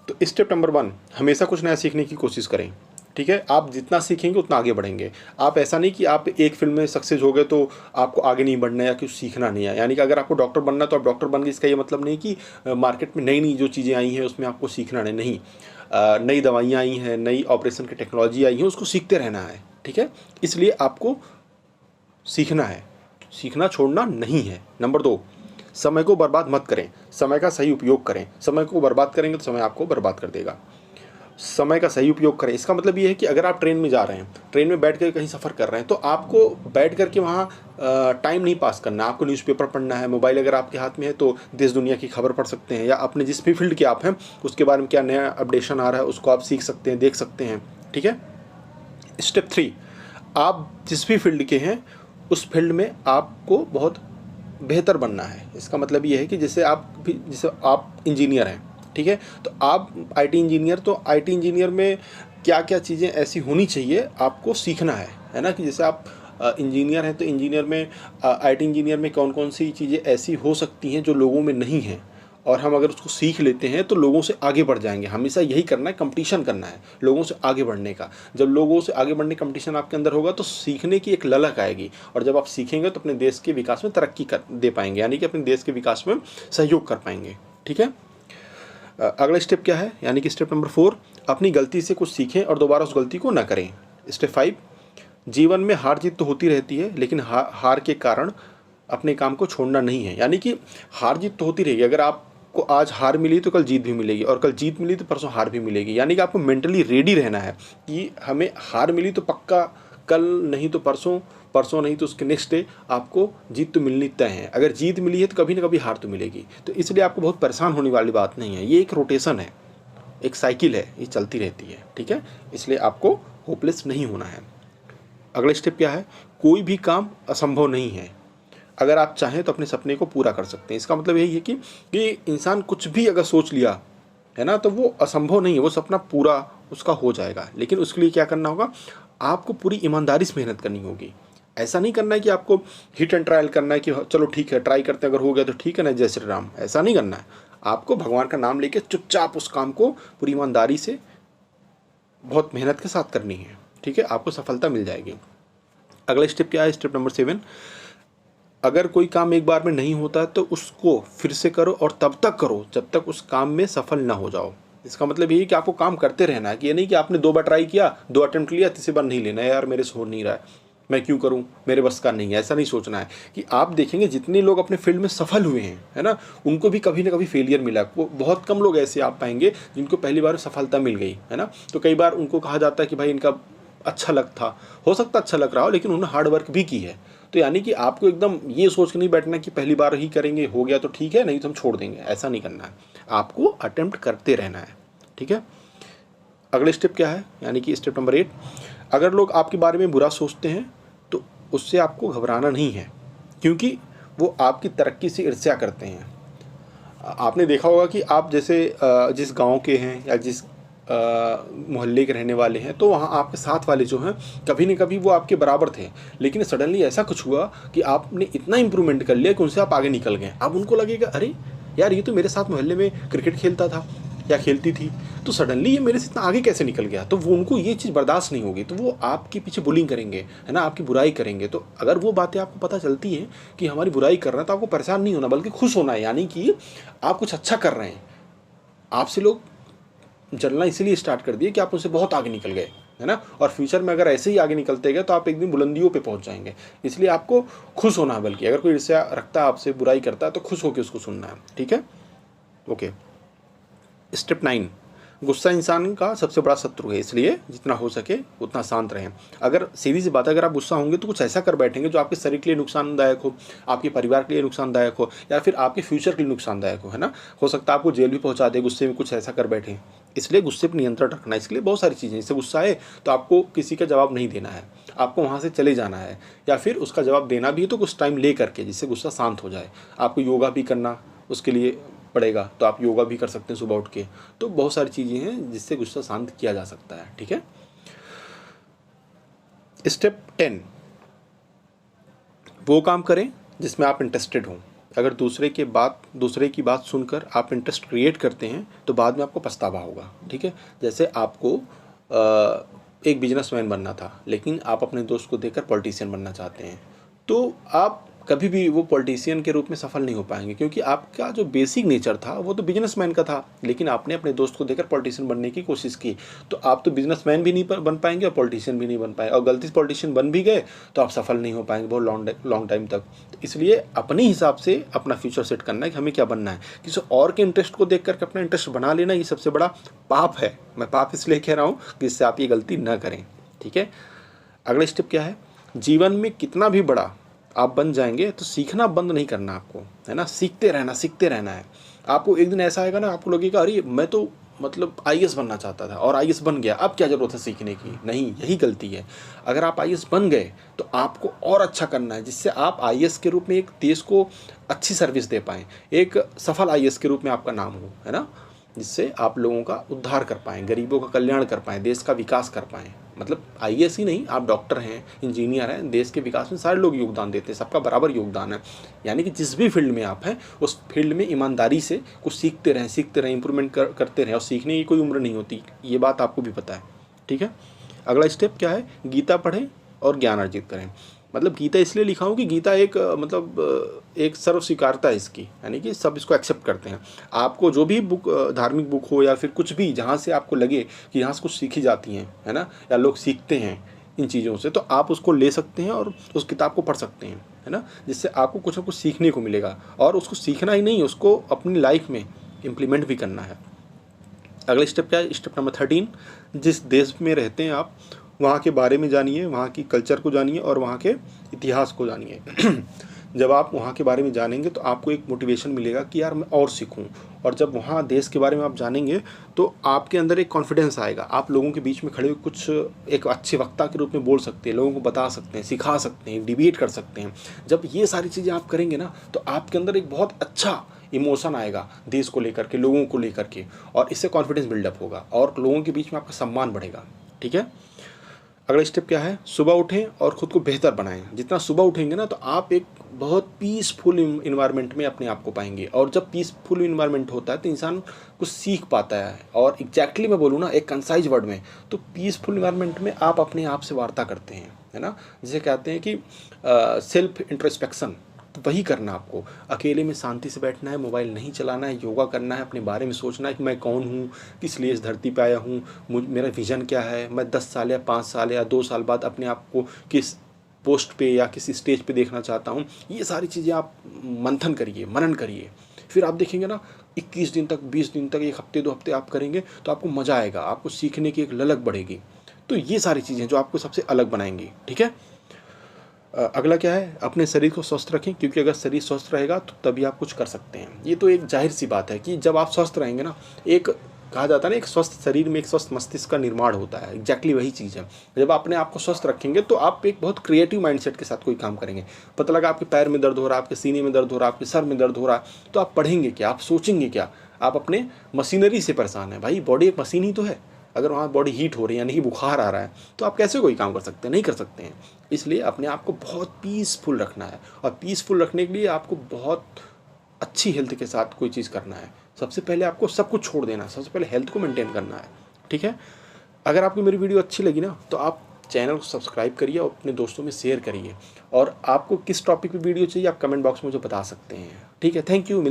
तो step number 1, हमेशा कुछ नया सीखने की कोशिश करें। ठीक है, आप जितना सीखेंगे उतना आगे बढ़ेंगे। आप ऐसा नहीं कि आप एक फिल्म में सक्सेस हो गए तो आपको आगे नहीं बढ़ना है या कुछ सीखना नहीं है। यानी कि अगर आपको डॉक्टर बनना है तो आप डॉक्टर बन गए, इसका ये मतलब नहीं कि मार्केट में नई नई जो चीज़ें आई हैं उसमें आपको सीखना नहीं। नई दवाइयाँ आई हैं, नई ऑपरेशन की टेक्नोलॉजी आई है, उसको सीखते रहना है। ठीक है, इसलिए आपको सीखना है, सीखना छोड़ना नहीं है। नंबर 2, समय को बर्बाद मत करें, समय का सही उपयोग करें। समय को बर्बाद करेंगे तो समय आपको बर्बाद कर देगा। समय का सही उपयोग करें, इसका मतलब ये है कि अगर आप ट्रेन में जा रहे हैं, ट्रेन में बैठ कर कहीं सफ़र कर रहे हैं, तो आपको बैठ कर के वहाँ टाइम नहीं पास करना, आपको न्यूज़पेपर पढ़ना है। मोबाइल अगर आपके हाथ में है तो देश दुनिया की खबर पढ़ सकते हैं, या अपने जिस भी फील्ड के आप हैं उसके बारे में क्या नया अपडेशन आ रहा है उसको आप सीख सकते हैं, देख सकते हैं। ठीक है। स्टेप 3, आप जिस भी फील्ड के हैं उस फील्ड में आपको बहुत बेहतर बनना है। इसका मतलब ये है कि जैसे आप इंजीनियर हैं, ठीक है, तो आप आईटी इंजीनियर, तो आईटी इंजीनियर में क्या क्या चीज़ें ऐसी होनी चाहिए आपको सीखना है ना। कि जैसे आप इंजीनियर हैं तो इंजीनियर में आईटी इंजीनियर में कौन कौन सी चीज़ें ऐसी हो सकती हैं जो लोगों में नहीं हैं, और हम अगर उसको सीख लेते हैं तो लोगों से आगे बढ़ जाएंगे। हमेशा यही करना है, कंपटीशन करना है लोगों से आगे बढ़ने का। जब लोगों से आगे बढ़ने कंपटीशन आपके अंदर होगा तो सीखने की एक ललक आएगी, और जब आप सीखेंगे तो अपने देश के विकास में तरक्की कर दे पाएंगे, यानी कि अपने देश के विकास में सहयोग कर पाएंगे। ठीक है। अगला स्टेप क्या है, यानी कि स्टेप नंबर 4, अपनी गलती से कुछ सीखें और दोबारा उस गलती को ना करें। स्टेप 5, जीवन में हार जीत तो होती रहती है, लेकिन हार के कारण अपने काम को छोड़ना नहीं है। यानी कि हार जीत तो होती रहेगी, अगर आपको आज हार मिली तो कल जीत भी मिलेगी, और कल जीत मिली तो परसों हार भी मिलेगी। यानी कि आपको मेंटली रेडी रहना है कि हमें हार मिली तो पक्का कल नहीं तो परसों, परसों नहीं तो उसके नेक्स्ट डे आपको जीत तो मिलनी तय है। अगर जीत मिली है तो कभी ना कभी हार तो मिलेगी। तो इसलिए आपको बहुत परेशान होने वाली बात नहीं है, ये एक रोटेशन है, एक साइकिल है, ये चलती रहती है। ठीक है, इसलिए आपको होपलेस नहीं होना है। अगला स्टेप क्या है, कोई भी काम असंभव नहीं है। अगर आप चाहें तो अपने सपने को पूरा कर सकते हैं। इसका मतलब यही है कि इंसान कुछ भी अगर सोच लिया है ना, तो वो असंभव नहीं है, वो सपना पूरा उसका हो जाएगा। लेकिन उसके लिए क्या करना होगा, आपको पूरी ईमानदारी से मेहनत करनी होगी। ऐसा नहीं करना है कि आपको हिट एंड ट्रायल करना है कि चलो ठीक है ट्राई करते हैं, अगर हो गया तो ठीक है ना, जय श्री राम। ऐसा नहीं करना है, आपको भगवान का नाम लेके चुपचाप उस काम को पूरी ईमानदारी से बहुत मेहनत के साथ करनी है। ठीक है, आपको सफलता मिल जाएगी। अगला स्टेप क्या है, स्टेप नंबर 7, अगर कोई काम एक बार में नहीं होता तो उसको फिर से करो, और तब तक करो जब तक उस काम में सफल ना हो जाओ। इसका मतलब ये है कि आपको काम करते रहना है, कि ये नहीं कि आपने 2 बार ट्राई किया, 2 अटेम्प्ट लिया, तीसरी बार नहीं लेना है, यार मेरे से हो नहीं रहा है, मैं क्यों करूं, मेरे बस का नहीं है। ऐसा नहीं सोचना है। कि आप देखेंगे जितने लोग अपने फील्ड में सफल हुए हैं, है ना, उनको भी कभी ना कभी फेलियर मिला। बहुत कम लोग ऐसे आप पाएंगे जिनको पहली बार सफलता मिल गई, है ना। तो कई बार उनको कहा जाता है कि भाई इनका अच्छा लग था, हो सकता अच्छा लग रहा हो, लेकिन उन्होंने हार्ड वर्क भी की है। तो यानी कि आपको एकदम ये सोच के नहीं बैठना कि पहली बार ही करेंगे, हो गया तो ठीक है, नहीं तो हम छोड़ देंगे, ऐसा नहीं करना है। आपको अटेम्प्ट करते रहना है। ठीक है। अगले स्टेप क्या है, यानी कि स्टेप नंबर 8, अगर लोग आपके बारे में बुरा सोचते हैं तो उससे आपको घबराना नहीं है, क्योंकि वो आपकी तरक्की से ईर्ष्या करते हैं। आपने देखा होगा कि आप जैसे जिस गांव के हैं या जिस मोहल्ले के रहने वाले हैं, तो वहाँ आपके साथ वाले जो हैं कभी न कभी वो आपके बराबर थे, लेकिन सडनली ऐसा कुछ हुआ कि आपने इतना इम्प्रूवमेंट कर लिया कि उनसे आप आगे निकल गए। अब उनको लगेगा अरे यार ये तो मेरे साथ मोहल्ले में क्रिकेट खेलता था या खेलती थी, तो सडनली ये मेरे से इतना आगे कैसे निकल गया। तो वो उनको ये चीज़ बर्दाश्त नहीं होगी, तो वो आपके पीछे बुलिंग करेंगे, है ना, आपकी बुराई करेंगे। तो अगर वो बातें आपको पता चलती हैं कि हमारी बुराई कर रहे हैं, तो आपको परेशान नहीं होना बल्कि खुश होना है, यानी कि आप कुछ अच्छा कर रहे हैं। आपसे लोग जलना इसीलिए स्टार्ट कर दिए कि आप उनसे बहुत आगे निकल गए, है ना। और फ्यूचर में अगर ऐसे ही आगे निकलते गए तो आप एक दिन बुलंदियों पे पहुंच जाएंगे। इसलिए आपको खुश होना है, बल्कि अगर कोई ईर्ष्या रखता है, आपसे बुराई करता है, तो खुश होकर उसको सुनना है। ठीक है, ओके। स्टेप 9, गुस्सा इंसान का सबसे बड़ा शत्रु है, इसलिए जितना हो सके उतना शांत रहें। अगर सीधी सी बात है, अगर आप गुस्सा होंगे तो कुछ ऐसा कर बैठेंगे जो आपके शरीर के लिए नुकसानदायक हो, आपके परिवार के लिए नुकसानदायक हो, या फिर आपके फ्यूचर के लिए नुकसानदायक हो, है ना। हो सकता है आपको जेल भी पहुंचा दे गुस्से में, कुछ ऐसा कर बैठे। इसलिए गुस्से पर नियंत्रण रखना है। इसके लिए बहुत सारी चीज़ें, इससे गुस्सा है तो आपको किसी का जवाब नहीं देना है, आपको वहाँ से चले जाना है, या फिर उसका जवाब देना भी है तो कुछ टाइम ले करके, जिससे गुस्सा शांत हो जाए। आपको योगा भी करना उसके लिए पड़ेगा, तो आप योगा भी कर सकते हैं सुबह उठ के। तो बहुत सारी चीज़ें हैं जिससे गुस्सा शांत किया जा सकता है। ठीक है। स्टेप 10, वो काम करें जिसमें आप इंटरेस्टेड हों। अगर दूसरे की बात सुनकर आप इंटरेस्ट क्रिएट करते हैं तो बाद में आपको पछतावा होगा। ठीक है, जैसे आपको एक बिजनेसमैन बनना था लेकिन आप अपने दोस्त को देखकर पॉलिटिशियन बनना चाहते हैं, तो आप कभी भी वो पॉलिटिशियन के रूप में सफल नहीं हो पाएंगे, क्योंकि आपका जो बेसिक नेचर था वो तो बिजनेसमैन का था, लेकिन आपने अपने दोस्त को देखकर पॉलिटिशियन बनने की कोशिश की, तो आप तो बिजनेसमैन भी नहीं बन पाएंगे और पॉलिटिशियन भी नहीं बन पाएंगे, और गलती से पॉलिटिशियन बन भी गए तो आप सफल नहीं हो पाएंगे बहुत लॉन्ग टाइम तक। तो इसलिए अपने हिसाब से अपना फ्यूचर सेट करना है कि हमें क्या बनना है। किसी और के इंटरेस्ट को देख करके अपना इंटरेस्ट बना लेना, ये सबसे बड़ा पाप है। मैं पाप इसलिए कह रहा हूँ कि इससे आप ये गलती न करें। ठीक है, अगला स्टेप क्या है, जीवन में कितना भी बड़ा आप बन जाएंगे तो सीखना बंद नहीं करना आपको, है ना, सीखते रहना है। आपको एक दिन ऐसा आएगा ना, आपको लगेगा अरे मैं तो मतलब आईएएस बनना चाहता था और आईएएस बन गया, अब क्या ज़रूरत है सीखने की। नहीं, यही गलती है। अगर आप आईएएस बन गए तो आपको और अच्छा करना है, जिससे आप आईएएस के रूप में एक देश को अच्छी सर्विस दे पाएँ, एक सफल आईएएस के रूप में आपका नाम हो, है ना, जिससे आप लोगों का उद्धार कर पाएँ, गरीबों का कल्याण कर पाएँ, देश का विकास कर पाएँ। मतलब आईएएस ही नहीं, आप डॉक्टर हैं, इंजीनियर हैं, देश के विकास में सारे लोग योगदान देते हैं, सबका बराबर योगदान है। यानी कि जिस भी फील्ड में आप हैं उस फील्ड में ईमानदारी से कुछ सीखते रहें, इंप्रूवमेंट करते रहें, और सीखने की कोई उम्र नहीं होती, ये बात आपको भी पता है। ठीक है, अगला स्टेप क्या है, गीता पढ़ें और ज्ञान अर्जित करें। मतलब गीता इसलिए लिखा हूँ कि गीता एक एक सर्व स्वीकारता है इसकी, यानी कि सब इसको एक्सेप्ट करते हैं। आपको जो भी बुक, धार्मिक बुक हो या फिर कुछ भी जहाँ से आपको लगे कि यहाँ से कुछ सीखी जाती हैं, है ना, या लोग सीखते हैं इन चीज़ों से, तो आप उसको ले सकते हैं और उस किताब को पढ़ सकते हैं, है ना, जिससे आपको कुछ ना कुछ सीखने को मिलेगा। और उसको सीखना ही नहीं, उसको अपनी लाइफ में इम्प्लीमेंट भी करना है। अगला स्टेप क्या है, स्टेप नंबर 13, जिस देश में रहते हैं आप वहाँ के बारे में जानिए, वहाँ की कल्चर को जानिए और वहाँ के इतिहास को जानिए। जब आप वहाँ के बारे में जानेंगे तो आपको एक मोटिवेशन मिलेगा कि यार मैं और सीखूं, और जब वहाँ देश के बारे में आप जानेंगे तो आपके अंदर एक कॉन्फिडेंस आएगा। आप लोगों के बीच में खड़े हुए कुछ एक अच्छे वक्ता के रूप में बोल सकते हैं, लोगों को बता सकते हैं, सिखा सकते हैं, डिबेट कर सकते हैं। जब ये सारी चीज़ें आप करेंगे ना तो आपके अंदर एक बहुत अच्छा इमोशन आएगा देश को लेकर के, लोगों को लेकर के, और इससे कॉन्फिडेंस बिल्डअप होगा और लोगों के बीच में आपका सम्मान बढ़ेगा। ठीक है, अगला स्टेप क्या है, सुबह उठें और ख़ुद को बेहतर बनाएं। जितना सुबह उठेंगे ना तो आप एक बहुत पीसफुल इन्वायरमेंट में अपने आप को पाएंगे, और जब पीसफुल इन्वायरमेंट होता है तो इंसान कुछ सीख पाता है। और एग्जैक्टली मैं बोलूँ ना एक कंसाइज वर्ड में, तो पीसफुल इन्वायरमेंट में आप अपने आप से वार्ता करते हैं, है ना, जिसे कहते हैं कि सेल्फ इंट्रोस्पेक्शन। तो वही करना आपको, अकेले में शांति से बैठना है, मोबाइल नहीं चलाना है, योगा करना है, अपने बारे में सोचना है कि मैं कौन हूँ, किस लिए इस धरती पे आया हूँ, मेरा विज़न क्या है, मैं 10 साल या 5 साल या 2 साल बाद अपने आप को किस पोस्ट पे या किस स्टेज पे देखना चाहता हूँ। ये सारी चीज़ें आप मंथन करिए, मनन करिए, फिर आप देखेंगे ना 21 दिन तक, 20 दिन तक, 1 हफ्ते 2 हफ्ते आप करेंगे तो आपको मज़ा आएगा, आपको सीखने की एक ललक बढ़ेगी। तो ये सारी चीज़ें जो आपको सबसे अलग बनाएंगी। ठीक है, अगला क्या है, अपने शरीर को स्वस्थ रखें, क्योंकि अगर शरीर स्वस्थ रहेगा तो तभी आप कुछ कर सकते हैं। ये तो एक जाहिर सी बात है कि जब आप स्वस्थ रहेंगे ना, एक कहा जाता है ना, एक स्वस्थ शरीर में एक स्वस्थ मस्तिष्क का निर्माण होता है। एग्जैक्टली वही चीज़ है। जब अपने आप को स्वस्थ रखेंगे तो आप एक बहुत क्रिएटिव माइंडसेट के साथ कोई काम करेंगे। पता लगा आपके पैर में दर्द हो रहा है, आपके सीने में दर्द हो रहा है, आपके सर में दर्द हो रहा है, तो आप पढ़ेंगे क्या, आप सोचेंगे क्या। आप अपने मशीनरी से परेशान है, भाई बॉडी एक मशीन ही तो है। अगर वहाँ बॉडी हीट हो रही है, यानी कि बुखार आ रहा है, तो आप कैसे कोई काम कर सकते हैं, नहीं कर सकते हैं। इसलिए अपने आप को बहुत पीसफुल रखना है, और पीसफुल रखने के लिए आपको बहुत अच्छी हेल्थ के साथ कोई चीज़ करना है। सबसे पहले आपको सब कुछ छोड़ देना है, सबसे पहले हेल्थ को मेंटेन करना है। ठीक है, अगर आपको मेरी वीडियो अच्छी लगी ना तो आप चैनल को सब्सक्राइब करिए और अपने दोस्तों में शेयर करिए, और आपको किस टॉपिक पे वीडियो चाहिए आप कमेंट बॉक्स में मुझे बता सकते हैं। ठीक है, थैंक यू।